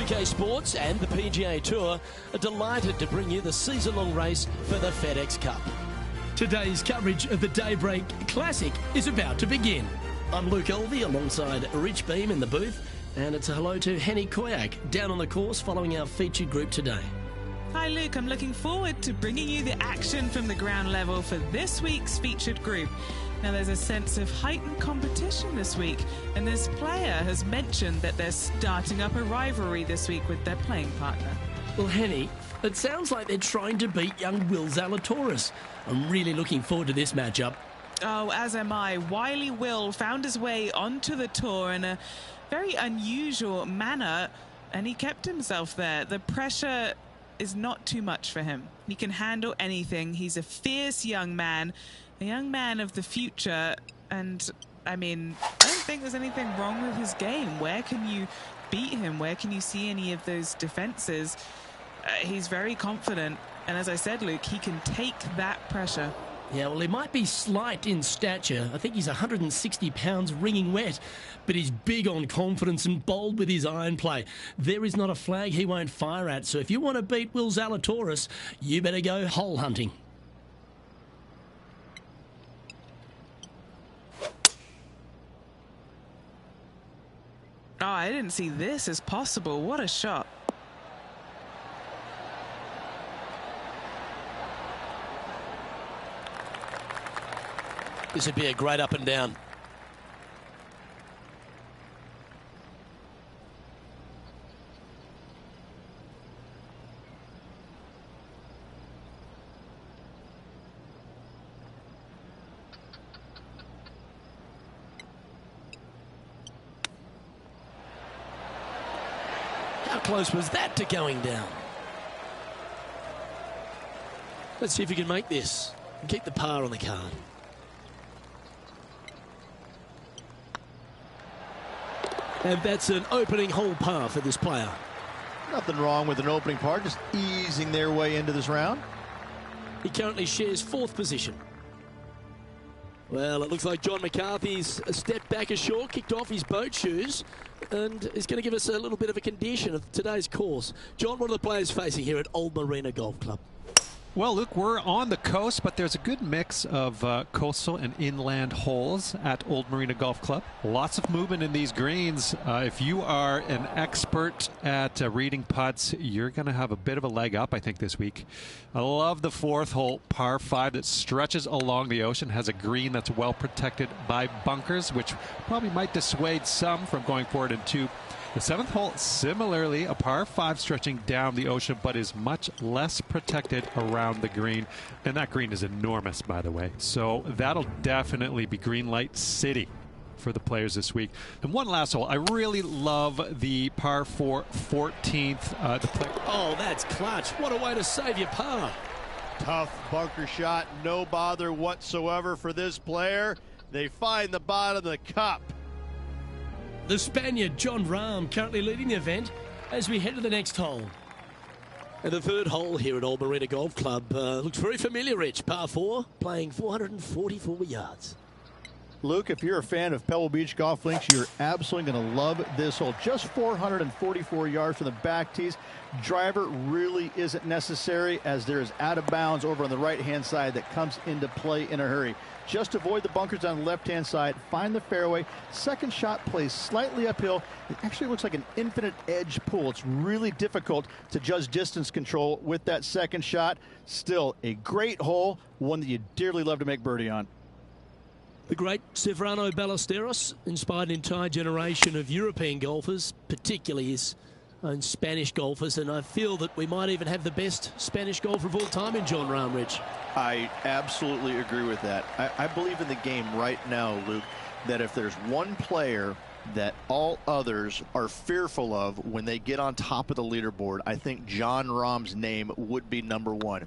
UK Sports and the PGA Tour are delighted to bring you the season-long race for the FedEx Cup. Today's coverage of the Daybreak Classic is about to begin. I'm Luke Elvey alongside Rich Beam in the booth, and it's a hello to Henny Koyak down on the course following our featured group today. Hi Luke, I'm looking forward to bringing you the action from the ground level for this week's featured group. Now there's a sense of heightened competition this week, and this player has mentioned that they're starting up a rivalry this week with their playing partner. Well, Henny, it sounds like they're trying to beat young Will Zalatoris. I'm really looking forward to this matchup. Oh, as am I. Wily Will found his way onto the tour in a very unusual manner, and he kept himself there. The pressure is not too much for him. He can handle anything. He's a fierce young man, a young man of the future, and I mean, I don't think there's anything wrong with his game. Where can you beat him? Where can you see any of those defenses? He's very confident, and as I said, Luke, he can take that pressure. Yeah, well, he might be slight in stature. I think he's 160 pounds wringing wet, but he's big on confidence and bold with his iron play. There is not a flag he won't fire at, so if you want to beat Will Zalatoris, you better go hole hunting. Oh, I didn't see this as possible. What a shot. This would be a great up and down. How close was that to going down? Let's see if we can make this and keep the par on the card. And that's an opening hole par for this player. Nothing wrong with an opening par, just easing their way into this round. He currently shares 4th position. Well, it looks like John McCarthy's stepped back ashore, kicked off his boat shoes, and is going to give us a little bit of a condition of today's course. John, what are the players facing here at Old Marina Golf Club? Well, Luke, we're on the coast, but there's a good mix of coastal and inland holes at Old Marina Golf Club. Lots of movement in these greens. If you are an expert at reading putts, you're going to have a bit of a leg up, I think, this week. I love the 4th hole, par 5, that stretches along the ocean, has a green that's well protected by bunkers, which probably might dissuade some from going forward in 2. The 7th hole, similarly, a par 5 stretching down the ocean, but is much less protected around the green. And that green is enormous, by the way. So that'll definitely be green light city for the players this week. And one last hole. I really love the par 4 14th. Oh, that's clutch. What a way to save your par. Tough bunker shot, no bother whatsoever for this player. They find the bottom of the cup. The Spaniard, John Rahm, currently leading the event as we head to the next hole. And the 3rd hole here at Old Marina Golf Club looks very familiar, Rich. Par 4, playing 444 yards. Luke, if you're a fan of Pebble Beach Golf Links, you're absolutely going to love this hole. Just 444 yards from the back tees. Driver really isn't necessary, as there is out of bounds over on the right-hand side that comes into play in a hurry. Just avoid the bunkers on the left-hand side, find the fairway. Second shot plays slightly uphill. It actually looks like an infinite edge pool. It's really difficult to judge distance control with that second shot. Still a great hole, one that you dearly love to make birdie on. The great Severano Ballesteros inspired an entire generation of European golfers, particularly his own Spanish golfers, and I feel that we might even have the best Spanish golfer of all time in John Rahm, Rich. I absolutely agree with that. I believe in the game right now, Luke, that if there's one player that all others are fearful of when they get on top of the leaderboard, I think John Rahm's name would be number 1,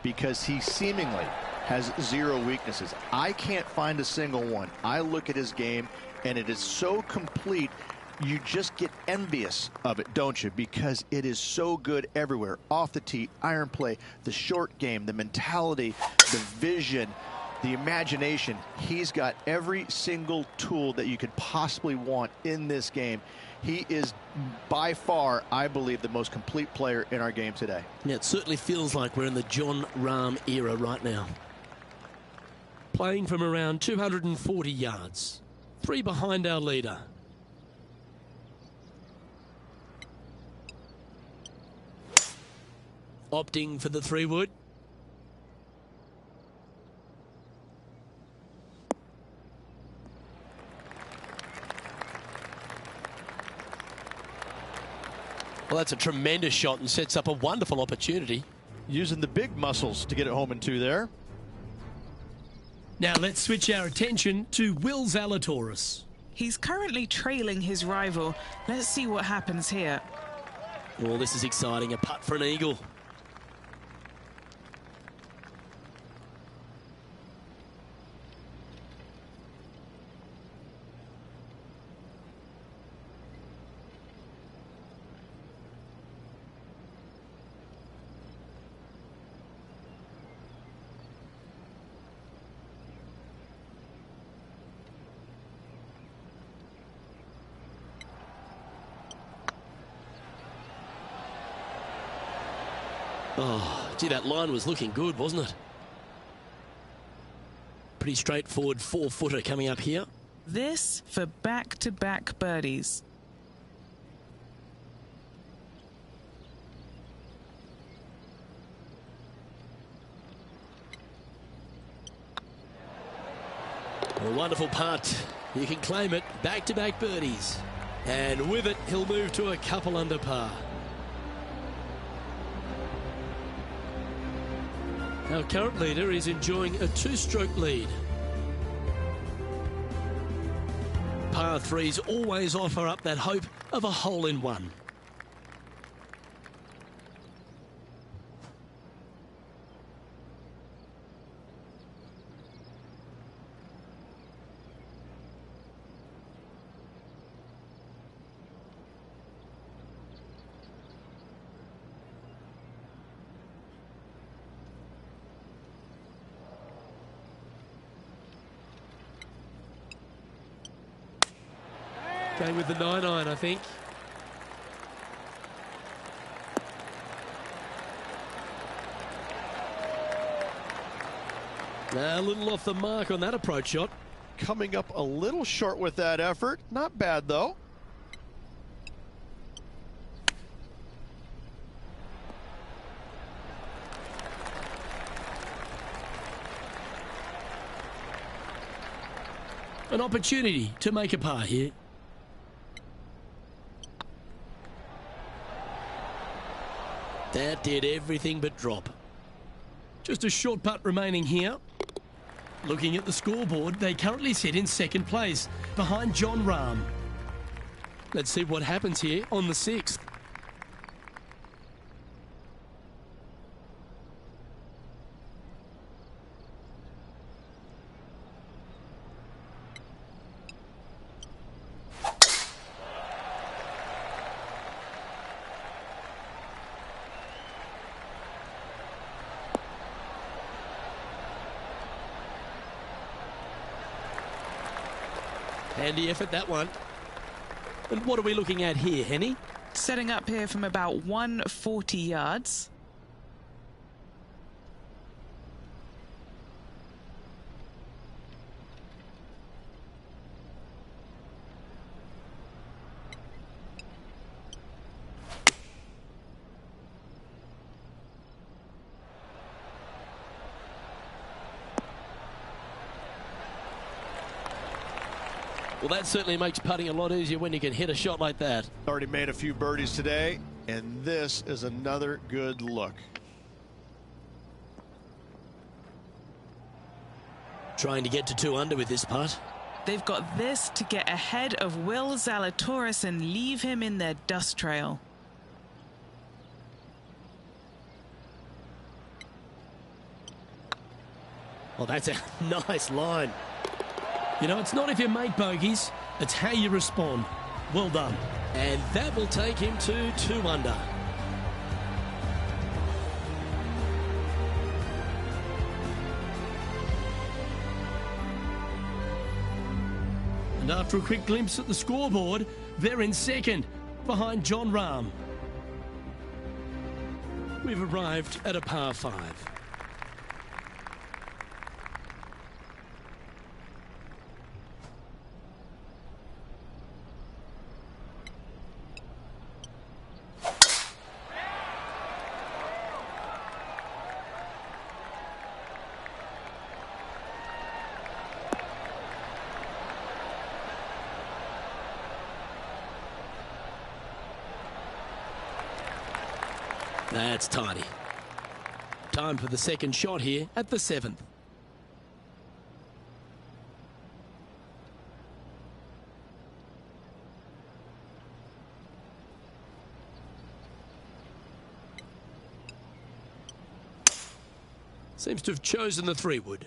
because he seemingly has 0 weaknesses. I can't find a single one. I look at his game, and it is so complete, you just get envious of it, don't you? Because it is so good everywhere. Off the tee, iron play, the short game, the mentality, the vision. the imagination. He's got every single tool that you could possibly want in this game. He is by far, I believe, the most complete player in our game today. Yeah, it certainly feels like we're in the John Rahm era right now. Playing from around 240 yards. 3 behind our leader. Opting for the 3-wood. Well, that's a tremendous shot and sets up a wonderful opportunity. Using the big muscles to get it home in 2 there. Now let's switch our attention to Will Zalatoris. He's currently trailing his rival. Let's see what happens here. Oh, this is exciting. A putt for an eagle. Oh, gee, that line was looking good, wasn't it? Pretty straightforward 4-footer coming up here. This for back-to-back birdies. A wonderful putt. You can claim it. Back-to-back birdies. And with it, he'll move to a couple under par. Our current leader is enjoying a 2-stroke lead. Par 3s always offer up that hope of a hole-in-one. Going with the 9-iron, I think. A little off the mark on that approach shot. Coming up a little short with that effort. Not bad, though. An opportunity to make a par here. That did everything but drop. Just a short putt remaining here. Looking at the scoreboard, they currently sit in 2nd place, behind John Rahm. Let's see what happens here on the 6th. Handy effort, that one. And what are we looking at here, Henny? Setting up here from about 140 yards. Well, that certainly makes putting a lot easier when you can hit a shot like that. Already made a few birdies today, and this is another good look. Trying to get to 2 under with this putt. They've got this to get ahead of Will Zalatoris and leave him in their dust trail. Well, that's a nice line. You know, it's not if you make bogeys, it's how you respond. Well done. And that will take him to 2 under. And after a quick glimpse at the scoreboard, they're in second, behind John Rahm. We've arrived at a par 5. That's tidy. Time for the second shot here at the 7th. Seems to have chosen the 3-wood.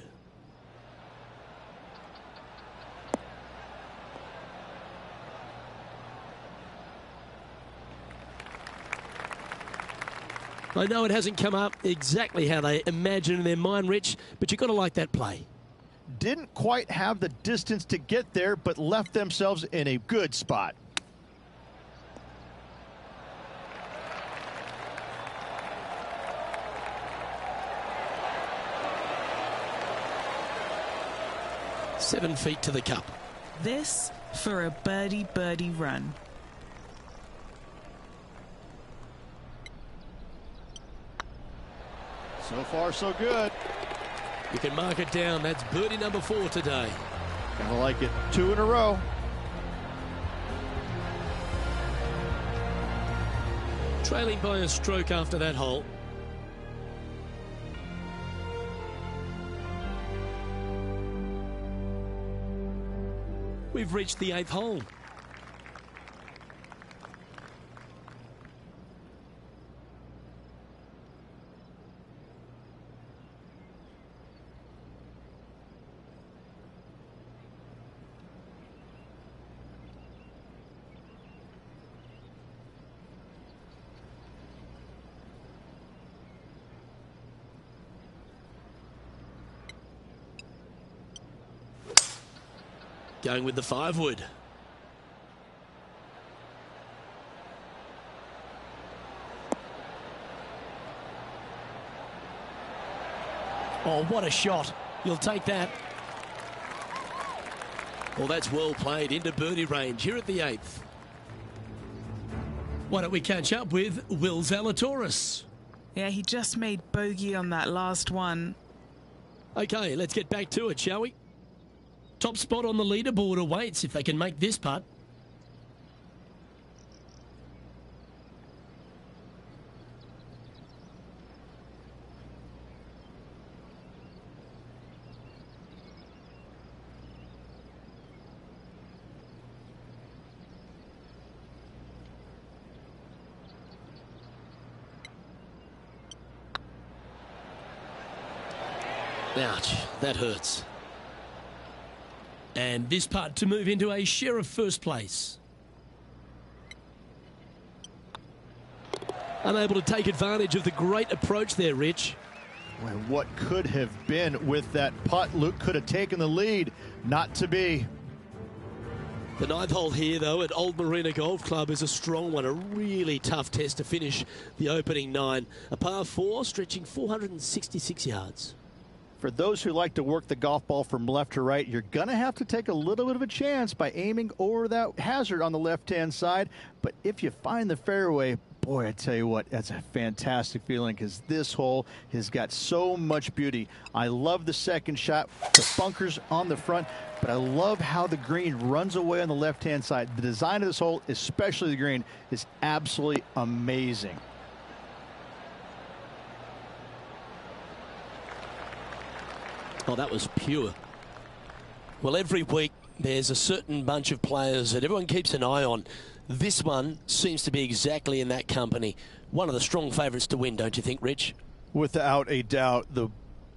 I know it hasn't come up exactly how they imagine in their mind, Rich, but you've got to like that play. Didn't quite have the distance to get there, but left themselves in a good spot. Seven feet to the cup. This for a birdie run. So far, so good. You can mark it down. That's birdie number 4 today. Kinda like it. 2 in a row. Trailing by a stroke after that hole. We've reached the 8th hole. Going with the 5-wood. Oh, what a shot. You'll take that. Well, that's well played into birdie range here at the 8th. Why don't we catch up with Will Zalatoris? Yeah, he just made bogey on that last one. Okay, let's get back to it, shall we? Top spot on the leaderboard awaits if they can make this putt. Ouch, that hurts. And this putt to move into a share of first place. Unable to take advantage of the great approach there, Rich. Well, what could have been with that putt? Luke could have taken the lead. Not to be. The 9th hole here, though, at Old Marina Golf Club is a strong one. A really tough test to finish the opening 9. A par 4 stretching 466 yards. For those who like to work the golf ball from left to right, you're going to have to take a little bit of a chance by aiming over that hazard on the left-hand side. But if you find the fairway, boy, I tell you what, that's a fantastic feeling because this hole has got so much beauty. I love the second shot, the bunkers on the front, but I love how the green runs away on the left-hand side. The design of this hole, especially the green, is absolutely amazing. Oh, that was pure. Well, every week there's a certain bunch of players that everyone keeps an eye on. This one seems to be exactly in that company. One of the strong favourites to win, don't you think, Rich? Without a doubt, the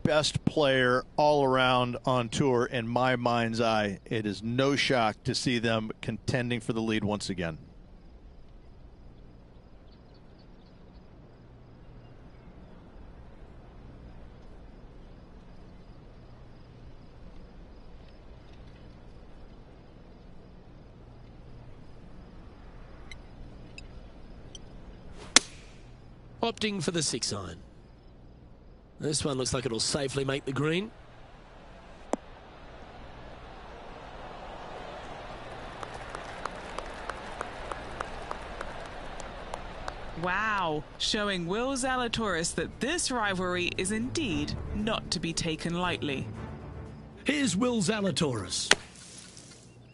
best player all around on tour in my mind's eye. It is no shock to see them contending for the lead once again. opting for the 6-iron. This one looks like it'll safely make the green. Wow, showing Will Zalatoris that this rivalry is indeed not to be taken lightly. Here's Will Zalatoris.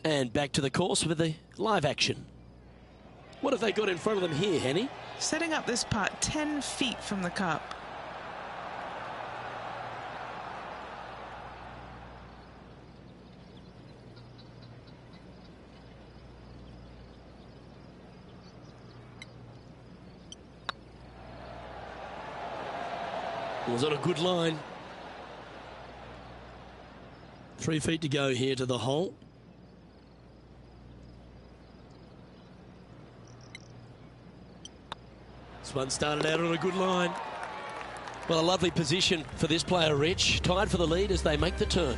And back to the course with the live action. What have they got in front of them here, Henny? Setting up this putt 10 feet from the cup. Was on a good line. 3 feet to go here to the hole. This one started out on a good line. Well, a lovely position for this player, Rich. Tied for the lead as they make the turn.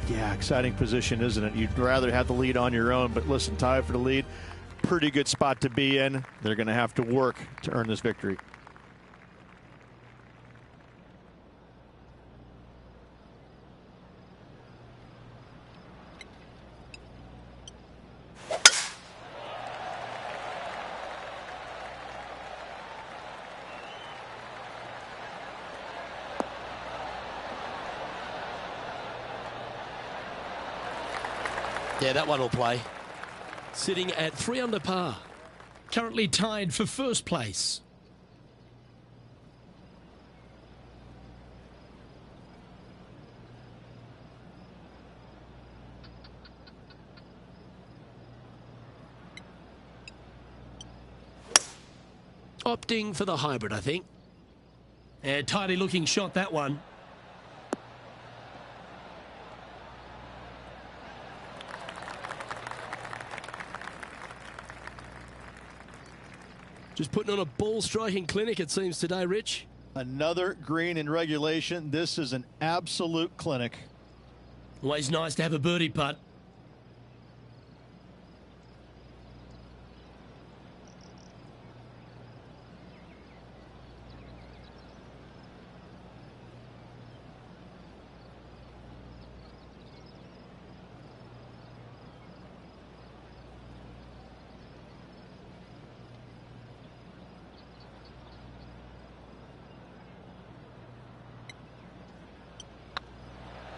Yeah, exciting position, isn't it? You'd rather have the lead on your own, but listen, tied for the lead. Pretty good spot to be in. They're going to have to work to earn this victory. Yeah, that one will play. Sitting at 3 under par. Currently tied for first place. Opting for the hybrid, I think. And tidy looking shot, that one. Just putting on a ball striking clinic, it seems, today, Rich. Another green in regulation. This is an absolute clinic. Always nice to have a birdie putt.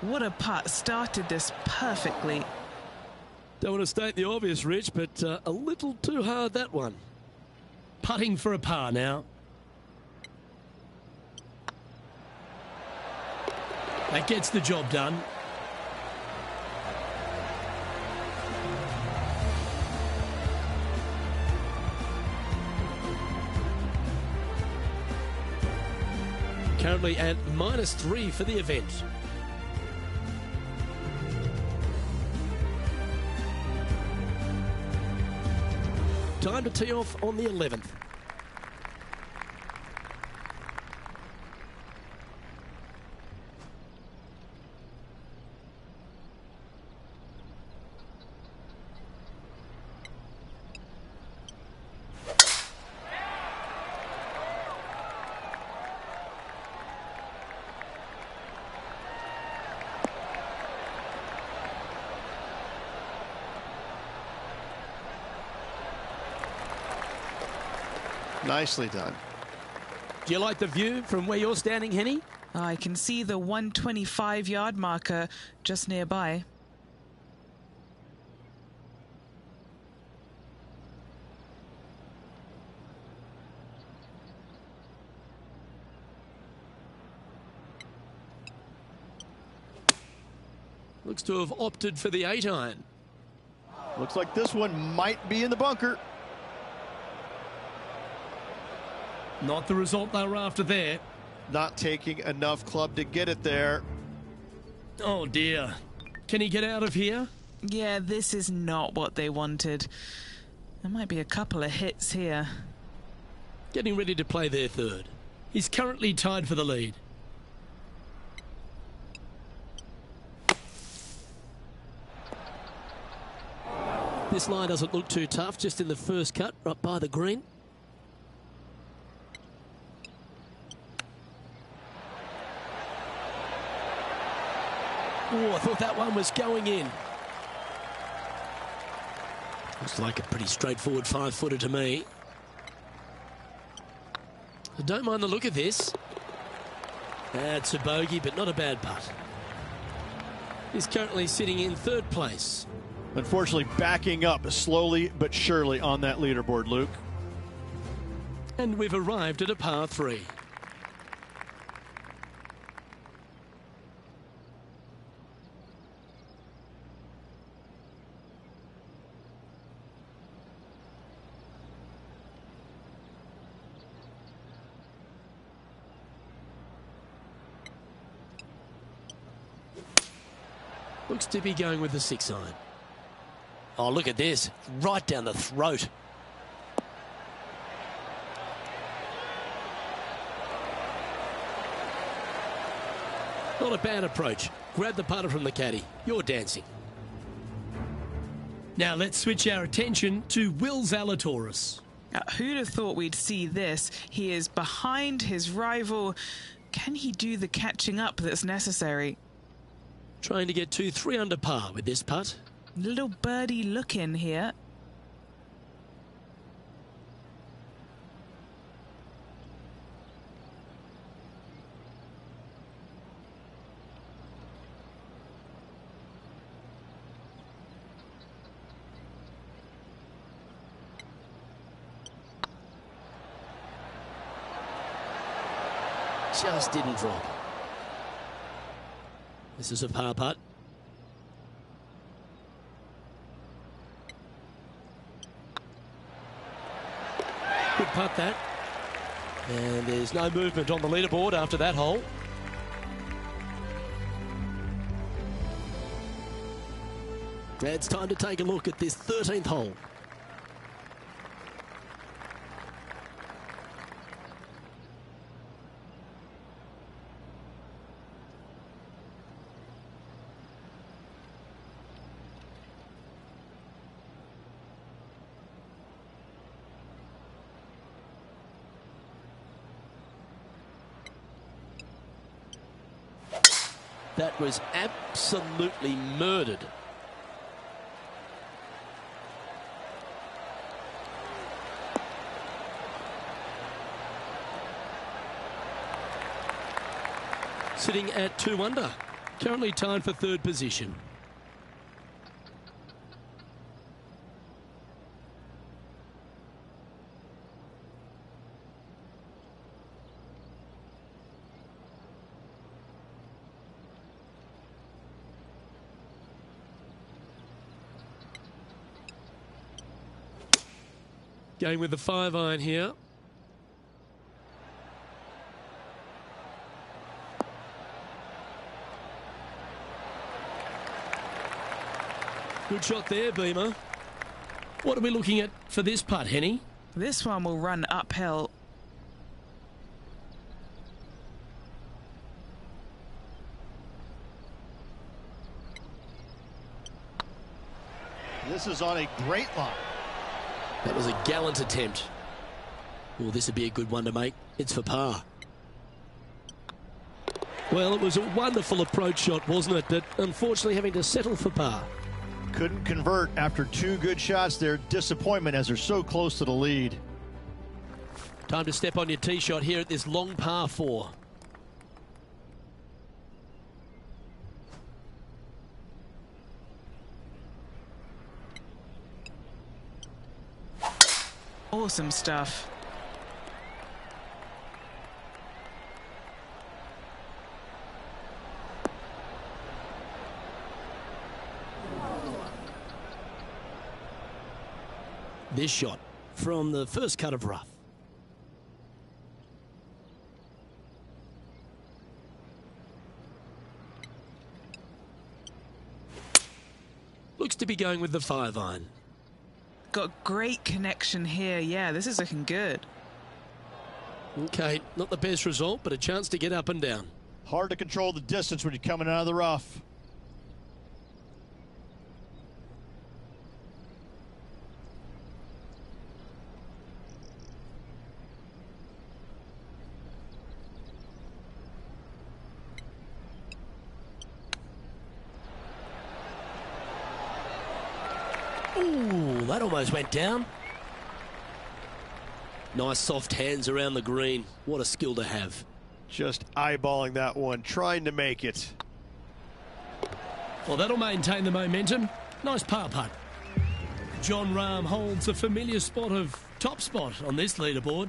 What a putt, started this perfectly. Don't want to state the obvious, Rich, but a little too hard, that one. Putting for a par now. That gets the job done. Currently at -3 for the event. Time to tee off on the 11th. Nicely done. Do you like the view from where you're standing, Henny? I can see the 125-yard marker just nearby. Looks to have opted for the 8-iron. Looks like this one might be in the bunker. Not the result they were after there. Not taking enough club to get it there. Oh dear. Can he get out of here? Yeah, this is not what they wanted. There might be a couple of hits here. Getting ready to play their third. He's currently tied for the lead. This line doesn't look too tough, just in the first cut, right by the green. Oh, I thought that one was going in. Looks like a pretty straightforward 5-footer to me. I don't mind the look of this. That's a bogey, but not a bad putt. He's currently sitting in 3rd place. Unfortunately, backing up slowly but surely on that leaderboard, Luke. And we've arrived at a par 3. Looks to be going with the 6-iron. Oh, look at this. Right down the throat. Not a bad approach. Grab the putter from the caddy. You're dancing. Now let's switch our attention to Will Zalatoris. Who'd have thought we'd see this? He is behind his rival. Can he do the catching up that's necessary? Trying to get 2-3 under par with this putt. Little birdie look in here. Just didn't drop. This is a par putt. Good putt that. And there's no movement on the leaderboard after that hole. It's time to take a look at this 13th hole. That was absolutely murdered. Sitting at 2 under. Currently tied for 3rd position. Going with the 5-iron here. Good shot there, Beamer. What are we looking at for this putt, Henny? This one will run uphill. This is on a great line. That was a gallant attempt. Well, this would be a good one to make. It's for par. Well, it was a wonderful approach shot, wasn't it? But unfortunately having to settle for par. Couldn't convert after 2 good shots there. Disappointment as they're so close to the lead. Time to step on your tee shot here at this long par 4. Awesome stuff. This shot from the first cut of rough. Looks to be going with the 5-iron. Got great connection here. Yeah, this is looking good. Okay, not the best result, but a chance to get up and down. Hard to control the distance when you're coming out of the rough. that almost went down. Nice soft hands around the green. What a skill to have. Just eyeballing that one, trying to make it. Well, that'll maintain the momentum. Nice par putt. John Rahm holds a familiar spot of top spot on this leaderboard.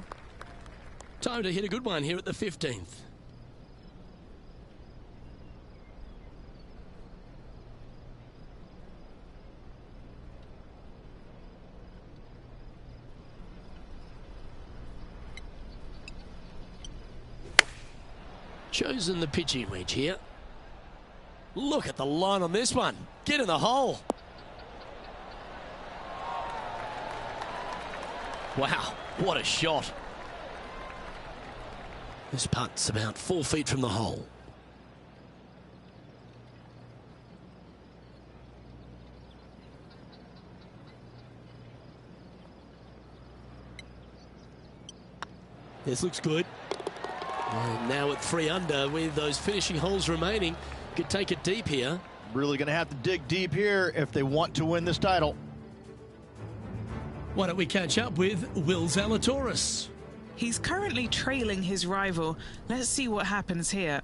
Time to hit a good one here at the 15th. Chosen the pitching wedge here. Look at the line on this one. Get in the hole. Wow, what a shot. This putt's about 4 feet from the hole. This looks good. And now at 3 under with those finishing holes remaining. Could take it deep here. Really going to have to dig deep here if they want to win this title. Why don't we catch up with Will Zalatoris? He's currently trailing his rival. Let's see what happens here.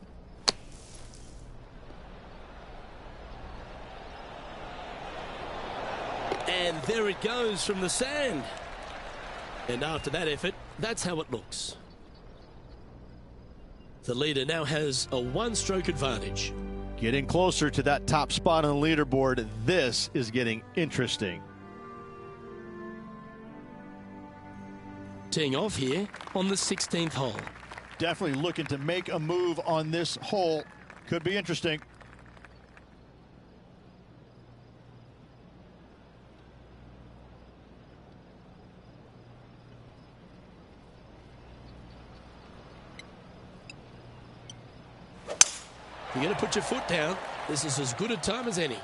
And there it goes from the sand. And after that effort, that's how it looks. The leader now has a 1-stroke advantage. Getting closer to that top spot on the leaderboard. This is getting interesting. Teeing off here on the 16th hole. Definitely looking to make a move on this hole. Could be interesting. You got to put your foot down. This is as good a time as any.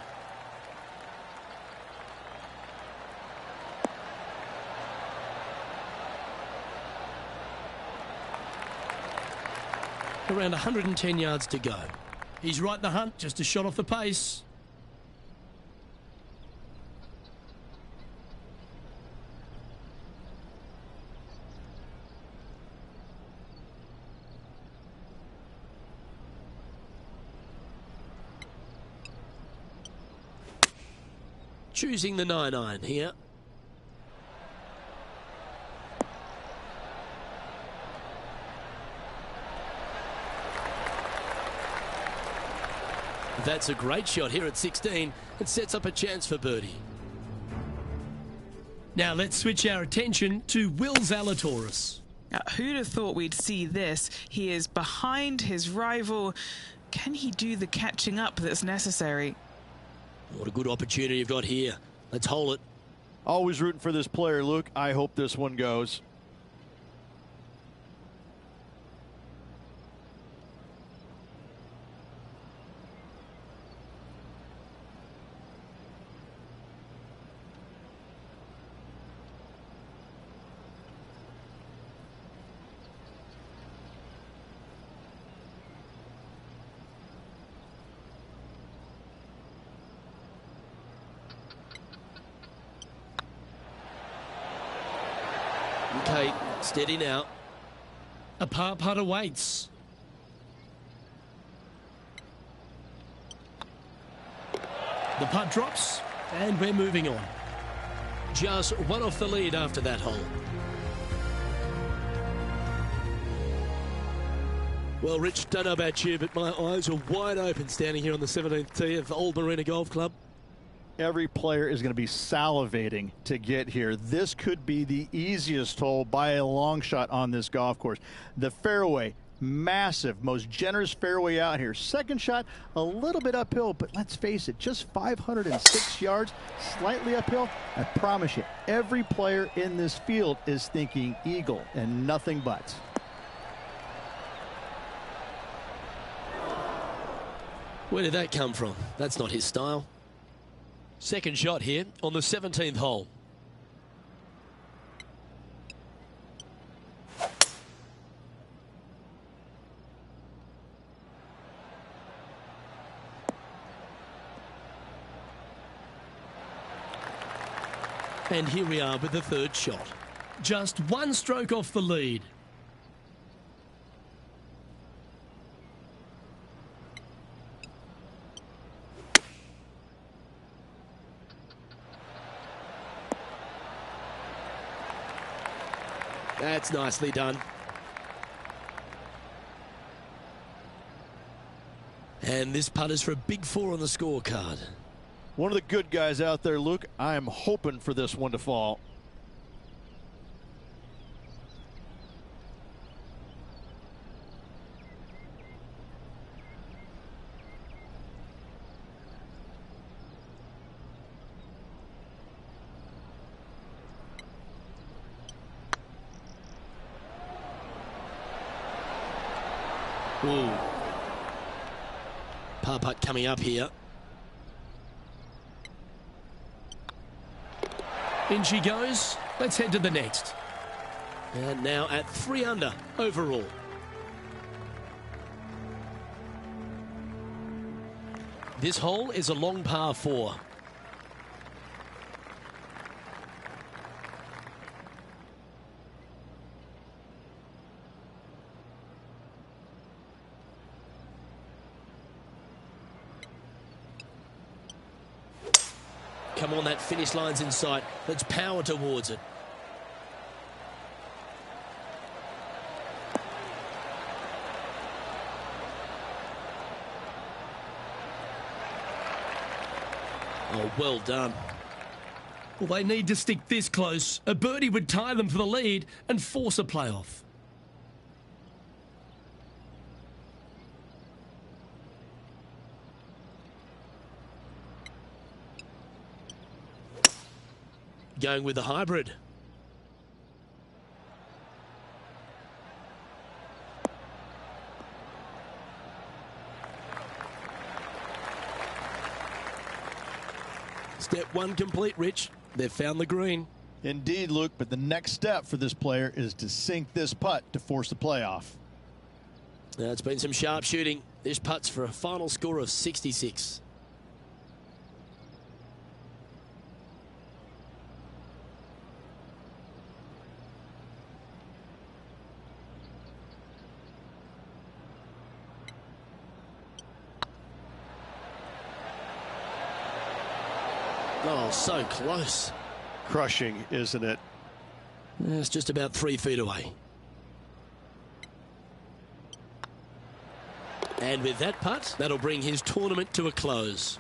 Around 110 yards to go. He's right in the hunt, just a shot off the pace. Choosing the 9-iron here. That's a great shot here at 16. It sets up a chance for birdie. Now let's switch our attention to Will Zalatoris. Who'd have thought we'd see this? He is behind his rival. Can he do the catching up that's necessary? What a good opportunity you've got here. Let's hole it. Always rooting for this player, Luke. I hope this one goes. Okay, steady now. A par putt awaits. The putt drops, and we're moving on. Just one off the lead after that hole. Well, Rich, don't know about you, but my eyes are wide open standing here on the 17th tee of Old Marina Golf Club. Every player is going to be salivating to get here. This could be the easiest hole by a long shot on this golf course. The fairway, massive, most generous fairway out here. Second shot, a little bit uphill, but let's face it, just 506 yards, slightly uphill. I promise you, every player in this field is thinking eagle and nothing but. Where did that come from? That's not his style. Second shot here on the 17th hole. And here we are with the third shot. Just one stroke off the lead. That's nicely done. And this putt is for a big 4 on the scorecard. One of the good guys out there, Luke. I am hoping for this one to fall. Ooh. Par putt coming up here. In she goes. Let's head to the next. And now at 3 under overall. This hole is a long par 4. Come on, that finish line's in sight. Let's power towards it. Oh, well done. Well, they need to stick this close. A birdie would tie them for the lead and force a playoff. Going with the hybrid. Step 1 complete, Rich. They've found the green. Indeed, Luke, but the next step for this player is to sink this putt to force the playoff. Now, it's been some sharp shooting. This putt's for a final score of 66. Oh, so close. Crushing, isn't it? It's just about 3 feet away. And with that putt, that'll bring his tournament to a close.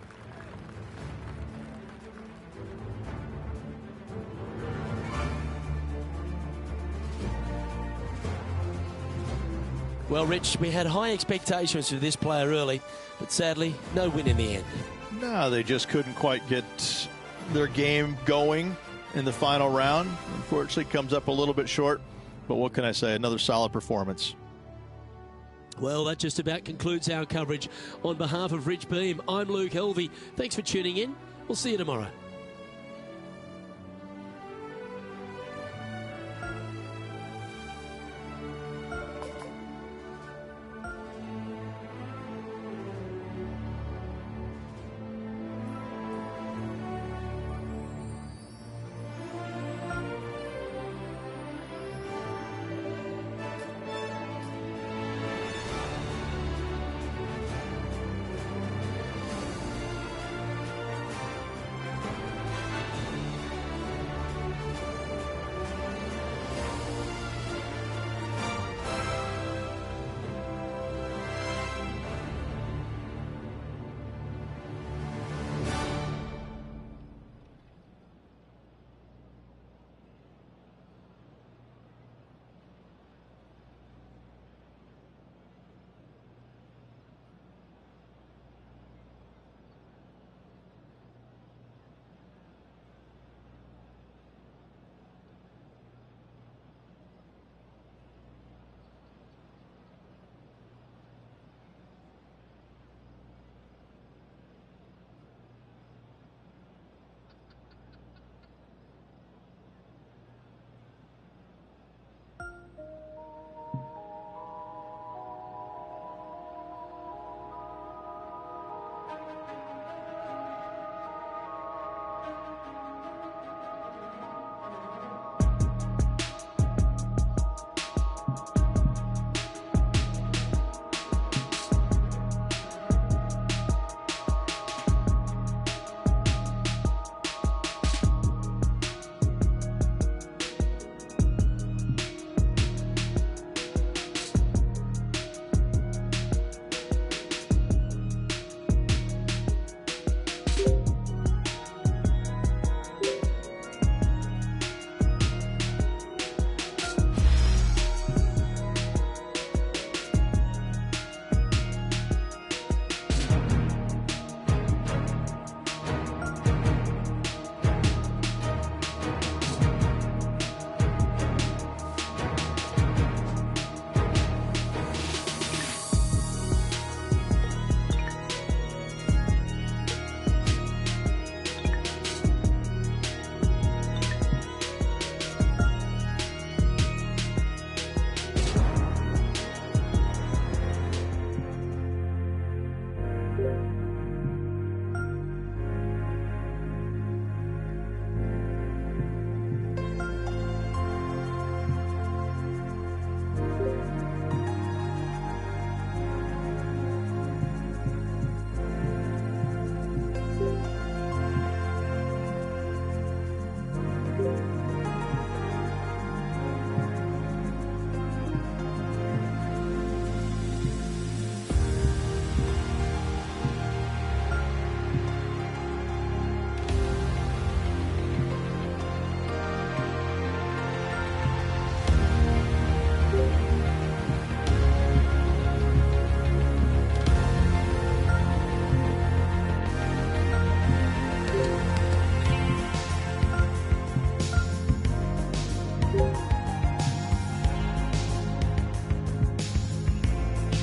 Well, Rich, we had high expectations for this player early, but sadly, no win in the end. No, they just couldn't quite get their game going in the final round. Unfortunately, comes up a little bit short, but what can I say? Another solid performance. Well, that just about concludes our coverage. On behalf of Rich Beam, I'm Luke Helvey. Thanks for tuning in. We'll see you tomorrow.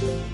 you.